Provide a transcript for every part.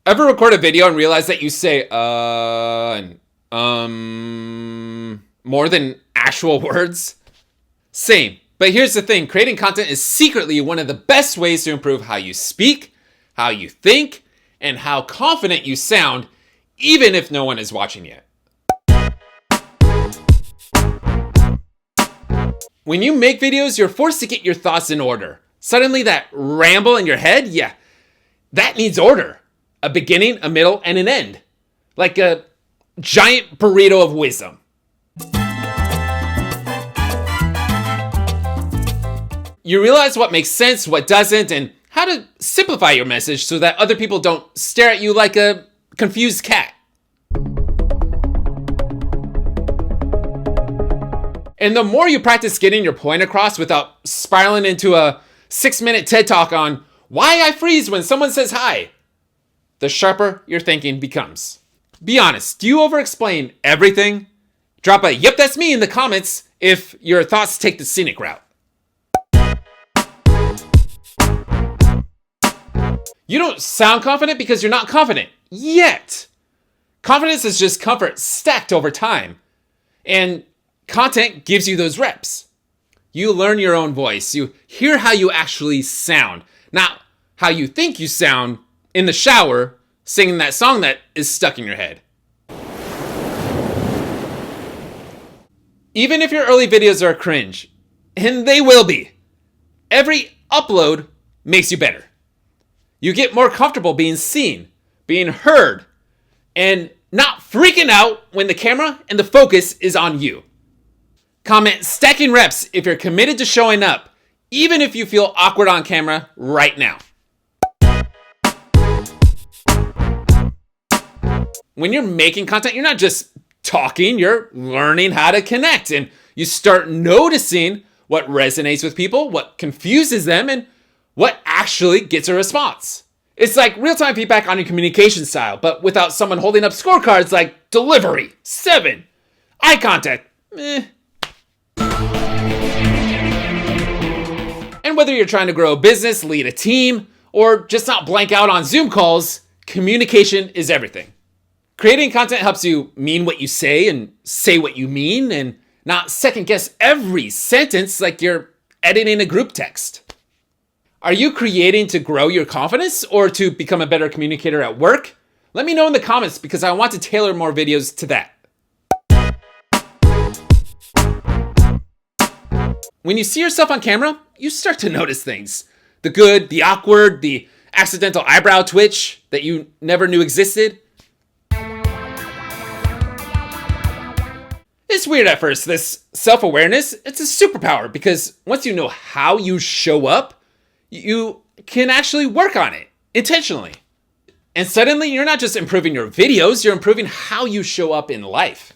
Ever record a video and realize that you say, and, more than actual words? Same. But here's the thing. Creating content is secretly one of the best ways to improve how you speak, how you think, and how confident you sound, even if no one is watching yet. When you make videos, you're forced to get your thoughts in order. Suddenly that ramble in your head, yeah, that needs order. A beginning, a middle, and an end. Like a giant burrito of wisdom. You realize what makes sense, what doesn't, and how to simplify your message so that other people don't stare at you like a confused cat. And the more you practice getting your point across without spiraling into a 6-minute TED Talk on why I freeze when someone says hi, the sharper your thinking becomes. Be honest, do you over-explain everything? Drop a "yep, that's me" in the comments if your thoughts take the scenic route. You don't sound confident because you're not confident yet. Confidence is just comfort stacked over time. And content gives you those reps. You learn your own voice. You hear how you actually sound, not how you think you sound in the shower singing that song that is stuck in your head. Even if your early videos are cringe, and they will be, every upload makes you better. You get more comfortable being seen, being heard, and not freaking out when the camera and the focus is on you. Comment "stacking reps" if you're committed to showing up, even if you feel awkward on camera right now. When you're making content, you're not just talking, you're learning how to connect, and you start noticing what resonates with people, what confuses them, and what actually gets a response. It's like real-time feedback on your communication style, but without someone holding up scorecards like delivery, 7, eye contact, And whether you're trying to grow a business, lead a team, or just not blank out on Zoom calls, communication is everything. Creating content helps you mean what you say and say what you mean, and not second guess every sentence like you're editing a group text. Are you creating to grow your confidence or to become a better communicator at work? Let me know in the comments because I want to tailor more videos to that. When you see yourself on camera, you start to notice things. The good, the awkward, the accidental eyebrow twitch that you never knew existed. It's weird at first, this self-awareness. It's a superpower because once you know how you show up, you can actually work on it intentionally. And suddenly you're not just improving your videos, you're improving how you show up in life.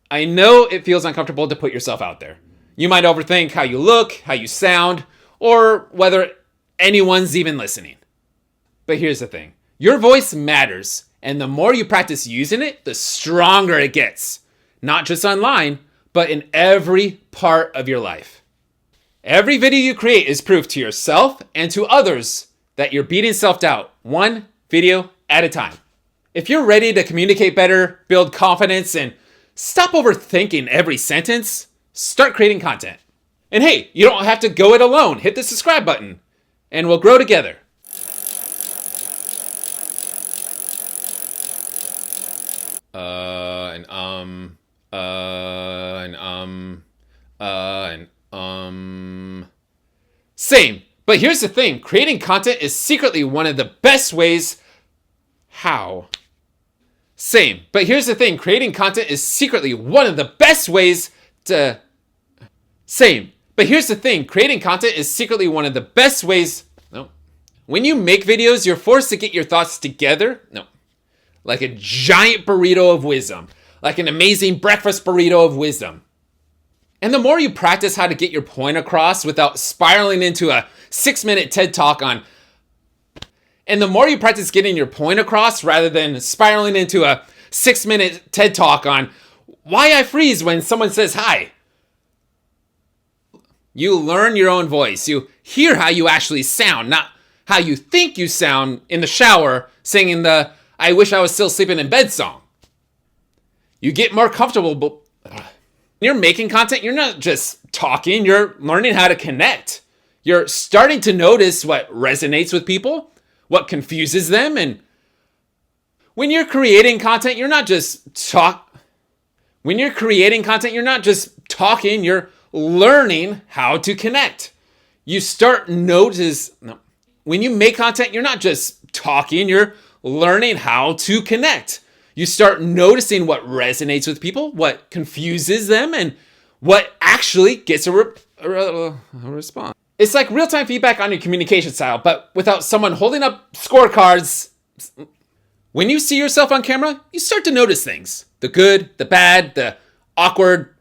I know it feels uncomfortable to put yourself out there. You might overthink how you look, how you sound, or whether anyone's even listening. But here's the thing. Your voice matters, and the more you practice using it, the stronger it gets. Not just online, but in every part of your life. Every video you create is proof to yourself and to others that you're beating self-doubt one video at a time. If you're ready to communicate better, build confidence, and stop overthinking every sentence, start creating content. And hey, you don't have to go it alone. Hit the subscribe button, and we'll grow together. Same. But here's the thing. Creating content is secretly one of the best ways. How? Same. But here's the thing. Creating content is secretly one of the best ways to... Same. But here's the thing. Creating content is secretly one of the best ways... No. When you make videos, you're forced to get your thoughts together. No. Like a giant burrito of wisdom. Like an amazing breakfast burrito of wisdom. And the more you practice how to get your point across without spiraling into a 6-minute TED Talk on... And the more you practice getting your point across rather than spiraling into a 6-minute TED Talk on why I freeze when someone says hi. You learn your own voice. You hear how you actually sound, not how you think you sound in the shower singing the I wish I was still sleeping in bed song. You get more comfortable. When you're making content, you're not just talking, you're learning how to connect. You're starting to notice what resonates with people, what confuses them, and when you're creating content, you're not just When you're creating content, you're not just talking, you're learning how to connect. You start notice When you make content, you're not just talking, you're learning how to connect. You start noticing what resonates with people, what confuses them, and what actually gets a response. It's like real-time feedback on your communication style, but without someone holding up scorecards. When you see yourself on camera, you start to notice things. The good, the bad, the awkward.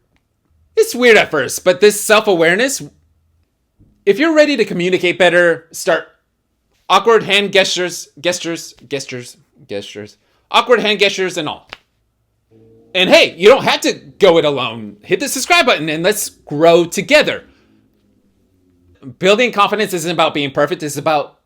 It's weird at first, but this self-awareness, if you're ready to communicate better, start awkward hand gestures, awkward hand gestures and all. And hey, you don't have to go it alone. Hit the subscribe button and let's grow together. Building confidence isn't about being perfect. It's about